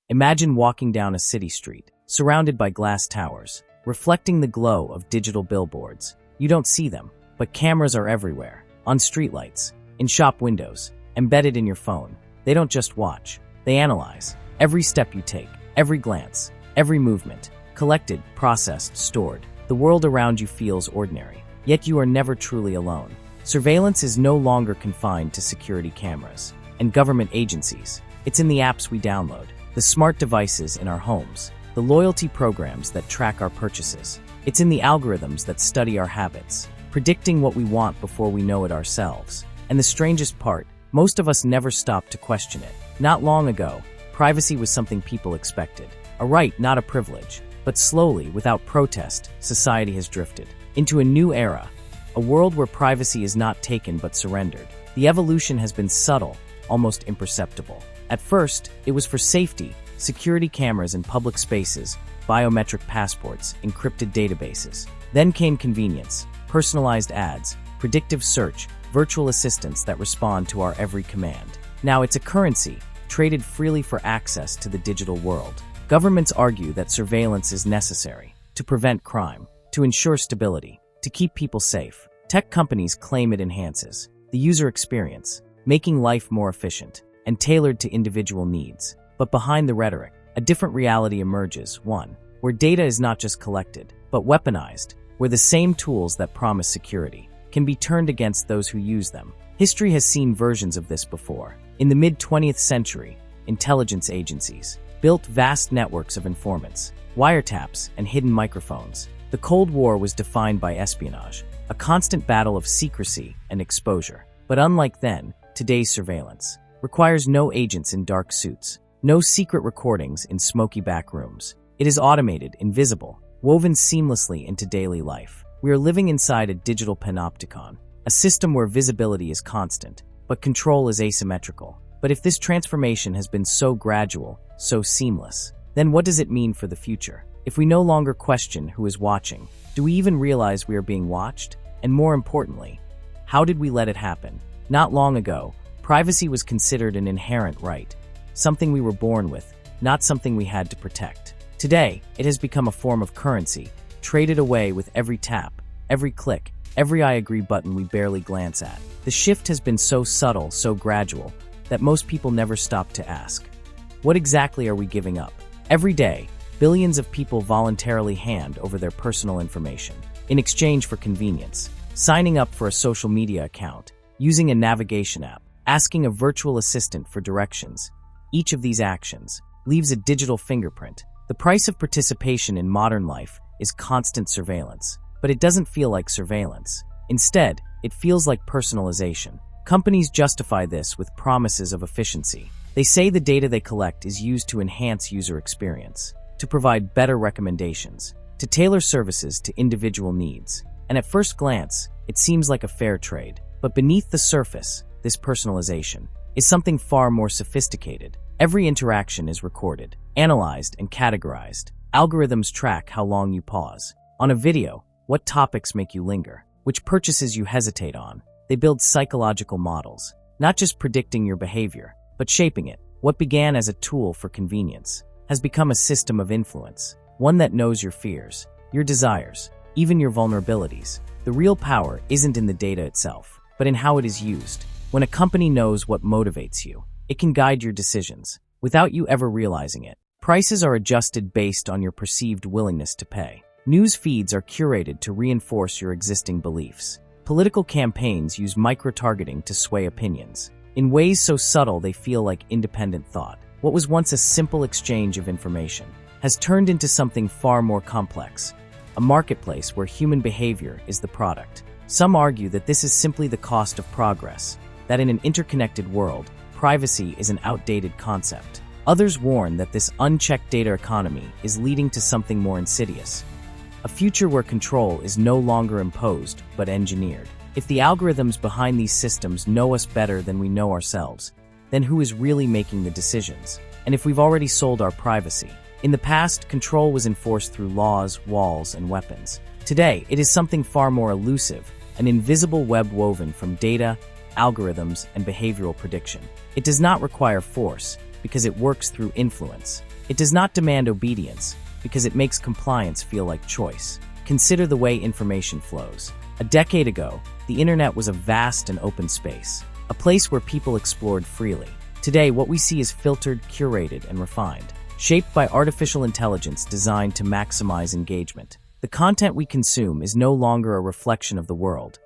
Imagine walking down a city street, surrounded by glass towers, reflecting the glow of digital billboards. You don't see them, but cameras are everywhere, on streetlights, in shop windows, embedded in your phone. They don't just watch, they analyze. Every step you take, every glance, every movement, collected, processed, stored. The world around you feels ordinary, yet you are never truly alone. Surveillance is no longer confined to security cameras and government agencies. It's in the apps we download, the smart devices in our homes, the loyalty programs that track our purchases. It's in the algorithms that study our habits, predicting what we want before we know it ourselves. And the strangest part, most of us never stop to question it. Not long ago, privacy was something people expected, a right, not a privilege. But slowly, without protest, society has drifted into a new era, a world where privacy is not taken but surrendered. The evolution has been subtle, almost imperceptible. At first, it was for safety, security cameras in public spaces, biometric passports, encrypted databases. Then came convenience, personalized ads, predictive search, virtual assistants that respond to our every command. Now it's a currency, traded freely for access to the digital world. Governments argue that surveillance is necessary to prevent crime, to ensure stability, to keep people safe. Tech companies claim it enhances the user experience, making life more efficient and tailored to individual needs. But behind the rhetoric, a different reality emerges, one where data is not just collected, but weaponized, where the same tools that promise security can be turned against those who use them. History has seen versions of this before. In the mid-20th century, intelligence agencies built vast networks of informants, wiretaps, and hidden microphones. The Cold War was defined by espionage, a constant battle of secrecy and exposure. But unlike then, today's surveillance requires no agents in dark suits, no secret recordings in smoky back rooms. It is automated, invisible, woven seamlessly into daily life. We are living inside a digital Panopticon, a system where visibility is constant, but control is asymmetrical. But if this transformation has been so gradual, so seamless, then what does it mean for the future? If we no longer question who is watching, do we even realize we are being watched? And more importantly, how did we let it happen? Not long ago, privacy was considered an inherent right, something we were born with, not something we had to protect. Today, it has become a form of currency, traded away with every tap, every click, every I agree button we barely glance at. The shift has been so subtle, so gradual, that most people never stop to ask, what exactly are we giving up? Every day, billions of people voluntarily hand over their personal information in exchange for convenience, signing up for a social media account, using a navigation app, asking a virtual assistant for directions. Each of these actions leaves a digital fingerprint. The price of participation in modern life is constant surveillance, but it doesn't feel like surveillance. Instead, it feels like personalization. Companies justify this with promises of efficiency. They say the data they collect is used to enhance user experience, to provide better recommendations, to tailor services to individual needs. And at first glance, it seems like a fair trade. But beneath the surface, this personalization is something far more sophisticated. Every interaction is recorded, analyzed, and categorized. Algorithms track how long you pause on a video, what topics make you linger, which purchases you hesitate on. They build psychological models, not just predicting your behavior, but shaping it. What began as a tool for convenience has become a system of influence, one that knows your fears, your desires, even your vulnerabilities. The real power isn't in the data itself, but in how it is used. When a company knows what motivates you, it can guide your decisions without you ever realizing it. Prices are adjusted based on your perceived willingness to pay. News feeds are curated to reinforce your existing beliefs. Political campaigns use micro-targeting to sway opinions in ways so subtle they feel like independent thought. What was once a simple exchange of information has turned into something far more complex, a marketplace where human behavior is the product. Some argue that this is simply the cost of progress, that in an interconnected world, privacy is an outdated concept. Others warn that this unchecked data economy is leading to something more insidious, a future where control is no longer imposed but engineered. If the algorithms behind these systems know us better than we know ourselves, then who is really making the decisions? And if we've already sold our privacy? In the past, control was enforced through laws, walls, and weapons. Today, it is something far more elusive, an invisible web woven from data, algorithms, and behavioral prediction. It does not require force, because it works through influence. It does not demand obedience, because it makes compliance feel like choice. Consider the way information flows. A decade ago, the internet was a vast and open space, a place where people explored freely. Today, what we see is filtered, curated, and refined, shaped by artificial intelligence designed to maximize engagement. The content we consume is no longer a reflection of the world.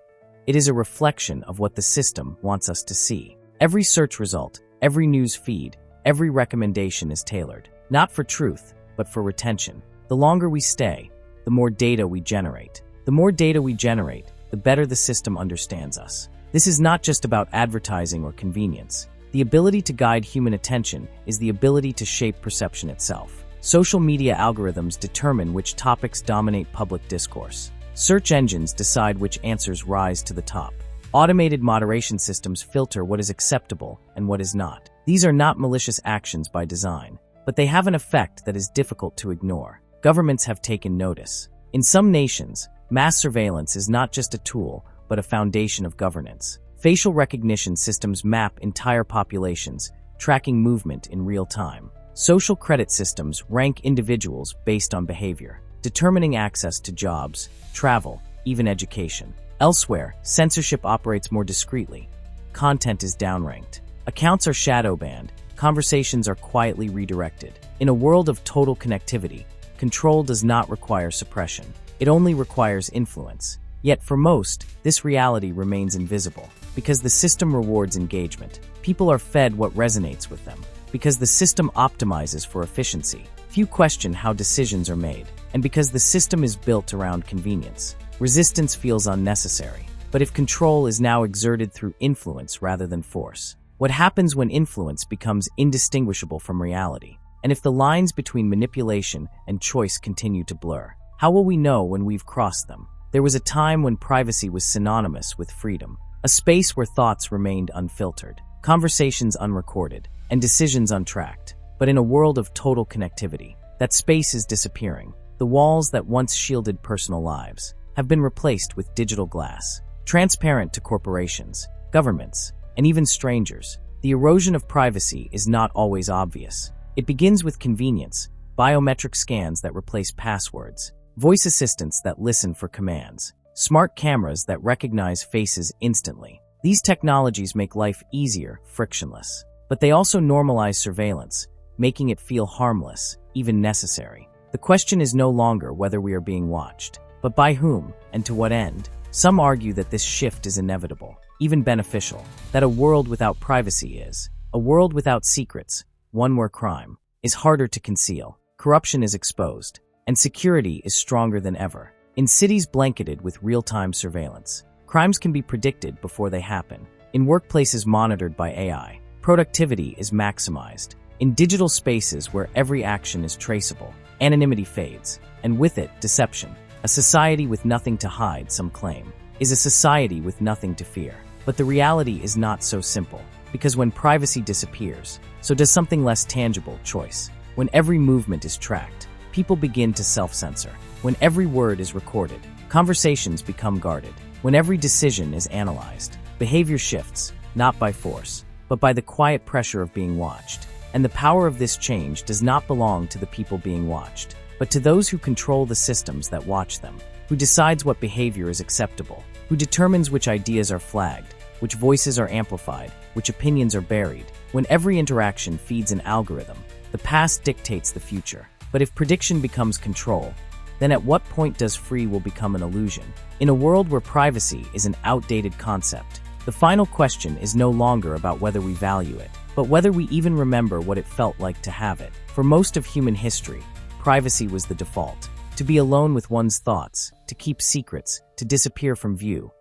It is a reflection of what the system wants us to see. Every search result, every news feed, every recommendation is tailored, not for truth, but for retention. The longer we stay, the more data we generate. The more data we generate, the better the system understands us. This is not just about advertising or convenience. The ability to guide human attention is the ability to shape perception itself. Social media algorithms determine which topics dominate public discourse. Search engines decide which answers rise to the top. Automated moderation systems filter what is acceptable and what is not. These are not malicious actions by design, but they have an effect that is difficult to ignore. Governments have taken notice. In some nations, mass surveillance is not just a tool, but a foundation of governance. Facial recognition systems map entire populations, tracking movement in real time. Social credit systems rank individuals based on behavior, determining access to jobs, travel, even education. Elsewhere, censorship operates more discreetly. Content is downranked. Accounts are shadow banned. Conversations are quietly redirected. In a world of total connectivity, control does not require suppression. It only requires influence. Yet for most, this reality remains invisible. Because the system rewards engagement, people are fed what resonates with them. Because the system optimizes for efficiency, few question how decisions are made. And because the system is built around convenience, resistance feels unnecessary. But if control is now exerted through influence rather than force, what happens when influence becomes indistinguishable from reality? And if the lines between manipulation and choice continue to blur, how will we know when we've crossed them? There was a time when privacy was synonymous with freedom, a space where thoughts remained unfiltered, conversations unrecorded, and decisions untracked. But in a world of total connectivity, that space is disappearing. The walls that once shielded personal lives have been replaced with digital glass, transparent to corporations, governments, and even strangers. The erosion of privacy is not always obvious. It begins with convenience, biometric scans that replace passwords, voice assistants that listen for commands, smart cameras that recognize faces instantly. These technologies make life easier, frictionless. But they also normalize surveillance, making it feel harmless, even necessary. The question is no longer whether we are being watched, but by whom and to what end. Some argue that this shift is inevitable, even beneficial, that a world without privacy is a world without secrets, one where crime is harder to conceal, corruption is exposed, and security is stronger than ever. In cities blanketed with real-time surveillance, crimes can be predicted before they happen. In workplaces monitored by AI, productivity is maximized. In digital spaces where every action is traceable, anonymity fades, and with it, deception. A society with nothing to hide, some claim, is a society with nothing to fear. But the reality is not so simple, because when privacy disappears, so does something less tangible, choice. When every movement is tracked, people begin to self-censor. When every word is recorded, conversations become guarded. When every decision is analyzed, behavior shifts, not by force, but by the quiet pressure of being watched. And the power of this change does not belong to the people being watched, but to those who control the systems that watch them, who decides what behavior is acceptable, who determines which ideas are flagged, which voices are amplified, which opinions are buried. When every interaction feeds an algorithm, the past dictates the future. But if prediction becomes control, then at what point does free will become an illusion? In a world where privacy is an outdated concept, the final question is no longer about whether we value it, but whether we even remember what it felt like to have it. For most of human history, privacy was the default. To be alone with one's thoughts, to keep secrets, to disappear from view.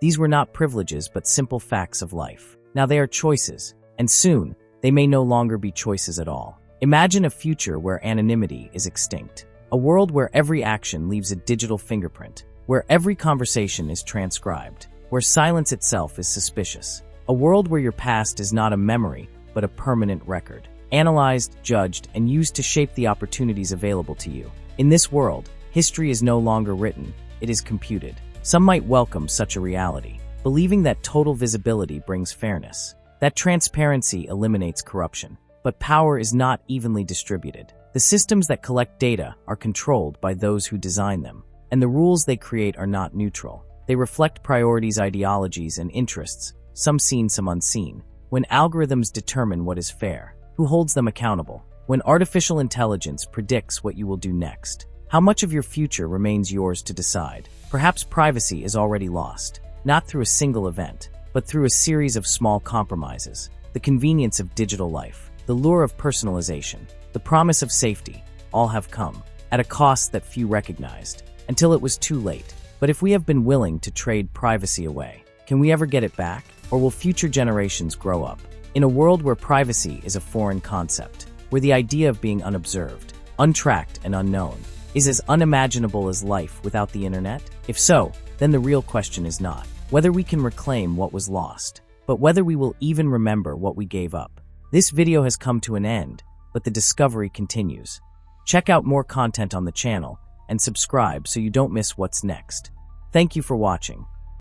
These were not privileges but simple facts of life. Now they are choices, and soon, they may no longer be choices at all. Imagine a future where anonymity is extinct. A world where every action leaves a digital fingerprint, where every conversation is transcribed, where silence itself is suspicious. A world where your past is not a memory, but a permanent record, analyzed, judged, and used to shape the opportunities available to you. In this world, history is no longer written, it is computed. Some might welcome such a reality, believing that total visibility brings fairness, that transparency eliminates corruption. But power is not evenly distributed. The systems that collect data are controlled by those who design them, and the rules they create are not neutral. They reflect priorities, ideologies, and interests, some seen, some unseen. When algorithms determine what is fair, who holds them accountable? When artificial intelligence predicts what you will do next, how much of your future remains yours to decide? Perhaps privacy is already lost, not through a single event, but through a series of small compromises. The convenience of digital life, the lure of personalization, the promise of safety, all have come at a cost that few recognized, until it was too late. But if we have been willing to trade privacy away, can we ever get it back? Or will future generations grow up in a world where privacy is a foreign concept, where the idea of being unobserved, untracked, and unknown is as unimaginable as life without the internet? If so, then the real question is not whether we can reclaim what was lost, but whether we will even remember what we gave up. This video has come to an end, but the discovery continues. Check out more content on the channel and subscribe so you don't miss what's next. Thank you for watching.